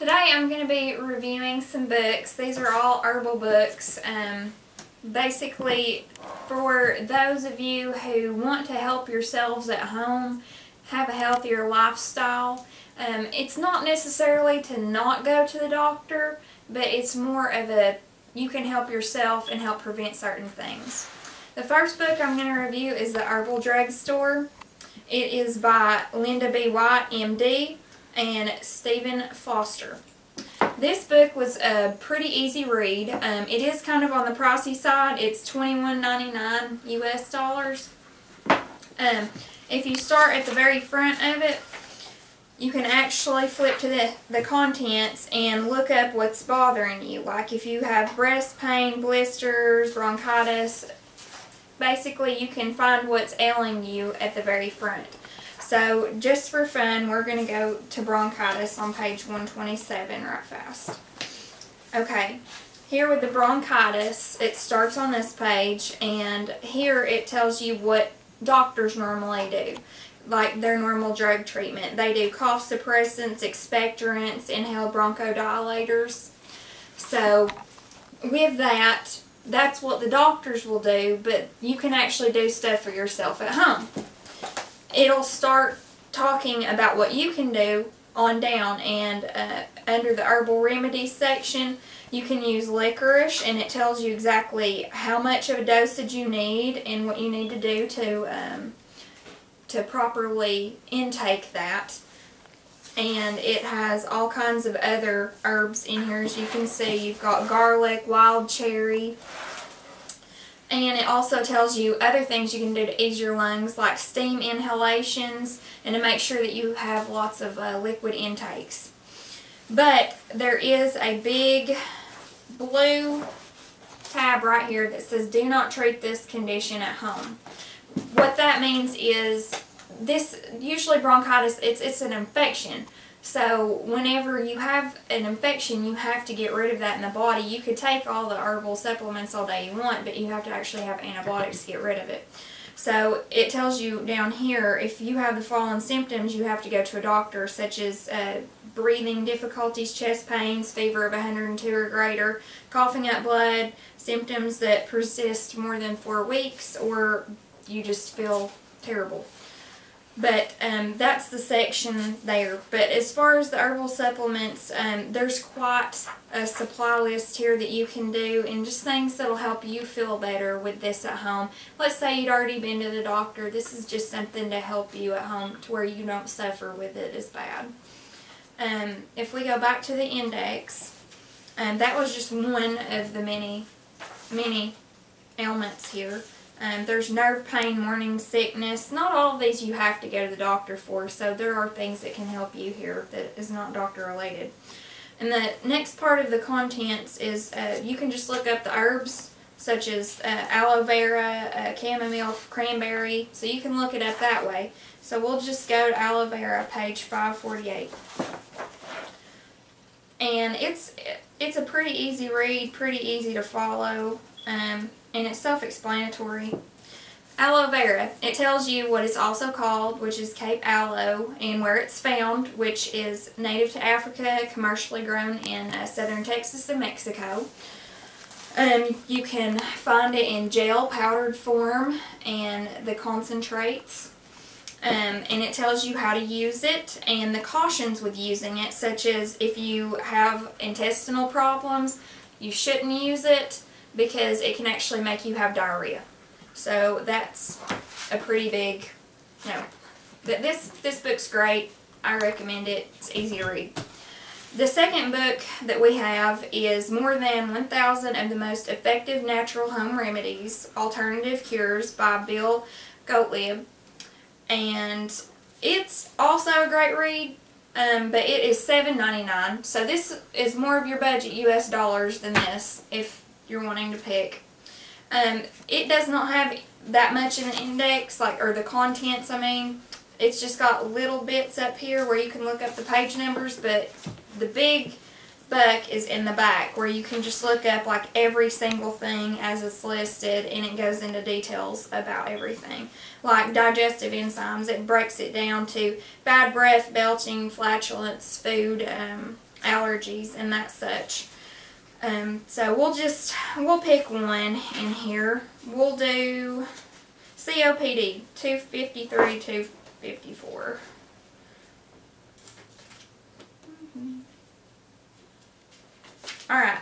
Today I'm going to be reviewing some books. These are all herbal books. Basically, for those of you who want to help yourselves at home have a healthier lifestyle. It's not necessarily to not go to the doctor, but it's more of a you can help yourself and help prevent certain things. The first book I'm going to review is The Herbal Drugstore. It is by Linda B. White, MD, and Stephen Foster. This book was a pretty easy read. It is kind of on the pricey side. It's $21.99 US dollars. If you start at the very front of it, you can actually flip to the contents and look up what's bothering you. Like if you have breast pain, blisters, bronchitis, basically you can find what's ailing you at the very front. So just for fun, we're going to go to bronchitis on page 127 right fast. Okay, here with the bronchitis, it starts on this page, and here it tells you what doctors normally do, like their normal drug treatment. They do cough suppressants, expectorants, inhaled bronchodilators. So with that, that's what the doctors will do, but you can actually do stuff for yourself at home. It'll start talking about what you can do on down, and under the herbal remedies section you can use licorice, and it tells you exactly how much of a dosage you need and what you need to do to properly intake that. And it has all kinds of other herbs in here. As you can see, you've got garlic, wild cherry, and it also tells you other things you can do to ease your lungs, like steam inhalations, and to make sure that you have lots of liquid intakes. But there is a big blue tab right here that says do not treat this condition at home. What that means is usually bronchitis, it's an infection. So whenever you have an infection, you have to get rid of that in the body. You could take all the herbal supplements all day you want, but you have to actually have antibiotics to get rid of it. So it tells you down here, if you have the following symptoms, you have to go to a doctor, such as breathing difficulties, chest pains, fever of 102 or greater, coughing up blood, symptoms that persist more than 4 weeks, or you just feel terrible. But that's the section there. But as far as the herbal supplements, there's quite a supply list here that you can do, and just things that will help you feel better with this at home. Let's say you'd already been to the doctor. This is just something to help you at home to where you don't suffer with it as bad. If we go back to the index, that was just one of the many ailments here. There's nerve pain, morning sickness. Not all of these you have to go to the doctor for, so there are things that can help you here that is not doctor related. And the next part of the contents is you can just look up the herbs, such as aloe vera, chamomile, cranberry, so you can look it up that way. So we'll just go to aloe vera, page 548. And it's a pretty easy read, pretty easy to follow. And it's self-explanatory. Aloe vera, it tells you what it's also called, which is Cape aloe, and where it's found, which is native to Africa, commercially grown in southern Texas and Mexico. You can find it in gel powdered form and the concentrates. And it tells you how to use it and the cautions with using it, such as if you have intestinal problems, you shouldn't use it, because it can actually make you have diarrhea. So that's a pretty big no. But this book's great. I recommend it. It's easy to read. The second book that we have is More Than 1,000 of the Most Effective Natural Home Remedies, Alternative Cures by Bill Gottlieb. And it's also a great read, but it is $7.99. So this is more of your budget US dollars than this, if you're wanting to pick. It does not have that much in the index, or the contents, I mean. It's just got little bits up here where you can look up the page numbers, but the big book is in the back, where you can just look up like every single thing as it's listed, and it goes into details about everything. Like digestive enzymes, it breaks it down to bad breath, belching, flatulence, food, allergies and that such. So we'll pick one in here. We'll do COPD, 253, 254. Alright,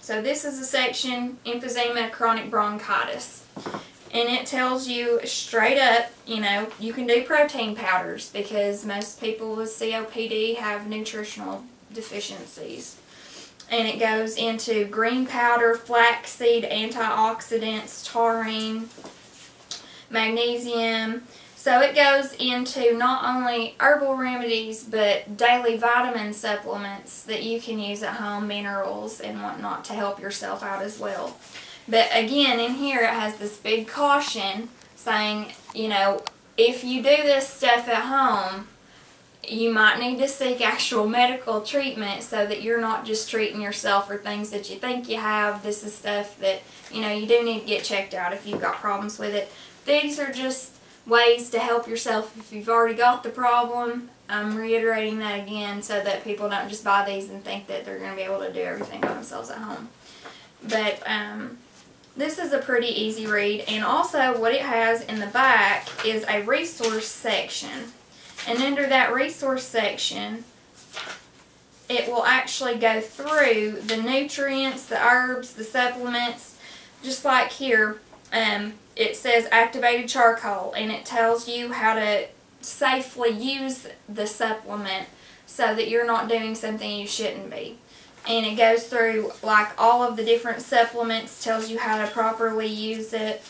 so this is a section, emphysema, chronic bronchitis. And it tells you straight up, you know, you can do protein powders because most people with COPD have nutritional deficiencies. And it goes into green powder, flaxseed, antioxidants, taurine, magnesium. So it goes into not only herbal remedies, but daily vitamin supplements that you can use at home, minerals and whatnot to help yourself out as well. But again, in here it has this big caution saying, you know, if you do this stuff at home, you might need to seek actual medical treatment so that you're not just treating yourself for things that you think you have. This is stuff that, you know, you do need to get checked out if you've got problems with it. These are just ways to help yourself if you've already got the problem. I'm reiterating that again so that people don't just buy these and think that they're going to be able to do everything by themselves at home. But this is a pretty easy read, and also what it has in the back is a resource section. And under that resource section, it will actually go through the nutrients, the herbs, the supplements, just like here. It says activated charcoal, and it tells you how to safely use the supplement so that you're not doing something you shouldn't be. And it goes through like all of the different supplements, tells you how to properly use it.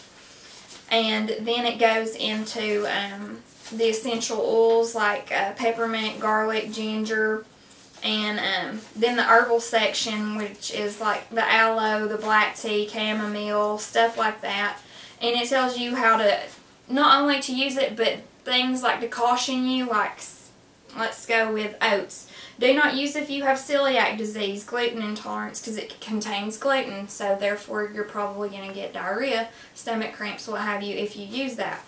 And then it goes into the essential oils like peppermint, garlic, ginger, and then the herbal section, which is like the aloe, the black tea, chamomile, stuff like that. And it tells you how to, not only to use it, but things like to caution you, like let's go with oats. Do not use if you have celiac disease, gluten intolerance, because it contains gluten, so therefore you're probably going to get diarrhea, stomach cramps, what have you, if you use that.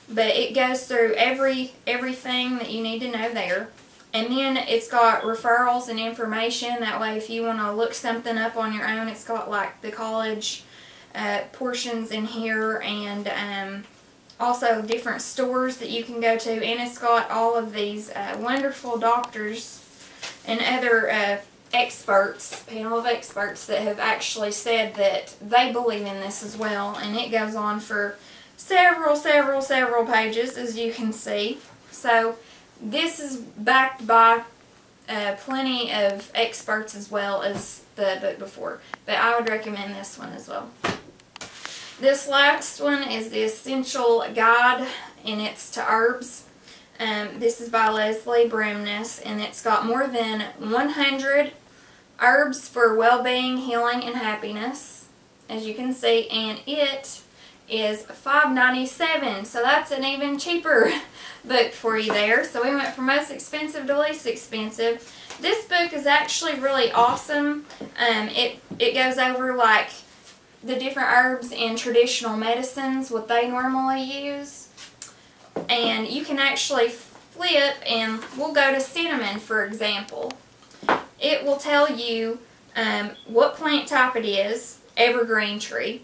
But it goes through everything that you need to know there. And then it's got referrals and information. That way if you want to look something up on your own, it's got like the college portions in here, and also different stores that you can go to. And it's got all of these wonderful doctors and other experts, panel of experts that have actually said that they believe in this as well. And it goes on for several pages, as you can see. So this is backed by plenty of experts as well as the book before, but I would recommend this one as well. This last one is the Essential Guide, and it's to herbs. This is by Leslie Bremnes, and it's got more than 100 herbs for well-being, healing, and happiness, as you can see, and it is $5.97, so that's an even cheaper book for you there. So we went from most expensive to least expensive. This book is actually really awesome. It goes over like the different herbs in traditional medicines, what they normally use. And you can actually flip, and we'll go to cinnamon, for example. It will tell you what plant type it is, evergreen tree,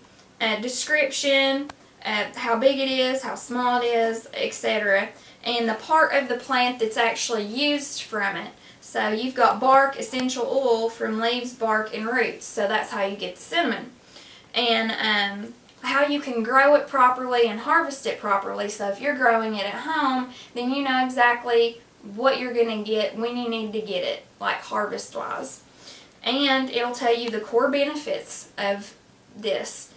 description, how big it is, how small it is, etc. And the part of the plant that's actually used from it. So you've got bark, essential oil from leaves, bark, and roots. So that's how you get the cinnamon. And how you can grow it properly and harvest it properly. So if you're growing it at home, then you know exactly what you're going to get when you need to get it, like harvest-wise. And it'll tell you the core benefits of this.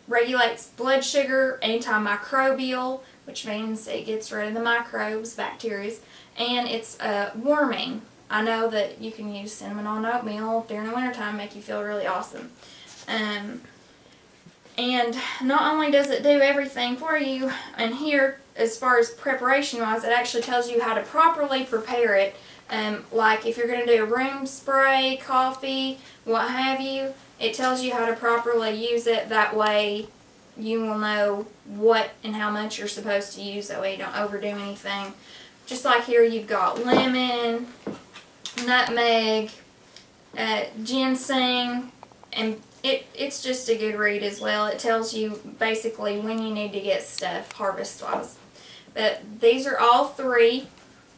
Regulates blood sugar, antimicrobial, which means it gets rid of the microbes, bacteria, and it's warming. I know that you can use cinnamon on oatmeal during the wintertime, make you feel really awesome. And not only does it do everything for you, and here, as far as preparation-wise, it actually tells you how to properly prepare it. Like if you're going to do a room spray, coffee, what have you, it tells you how to properly use it. That way you will know what and how much you're supposed to use. That way you don't overdo anything. Just like here, you've got lemon, nutmeg, ginseng, and it's just a good read as well. It tells you basically when you need to get stuff harvest-wise. But these are all 3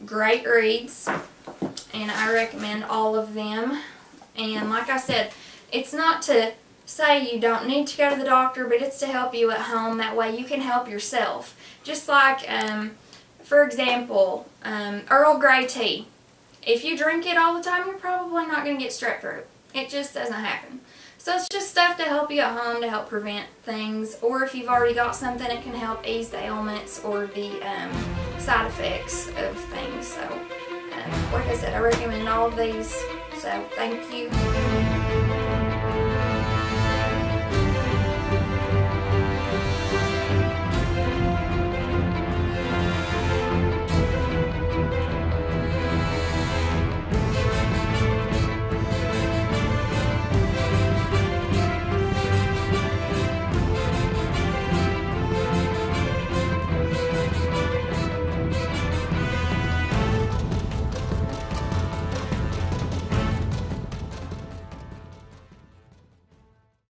great reads, and I recommend all of them. And like I said, it's not to say you don't need to go to the doctor, but it's to help you at home. That way you can help yourself. Just like, for example, Earl Grey tea. If you drink it all the time, you're probably not going to get strep throat. It just doesn't happen. So it's just stuff to help you at home to help prevent things. Or if you've already got something, it can help ease the ailments or the side effects of things. So, like I said, I recommend all of these. So, thank you.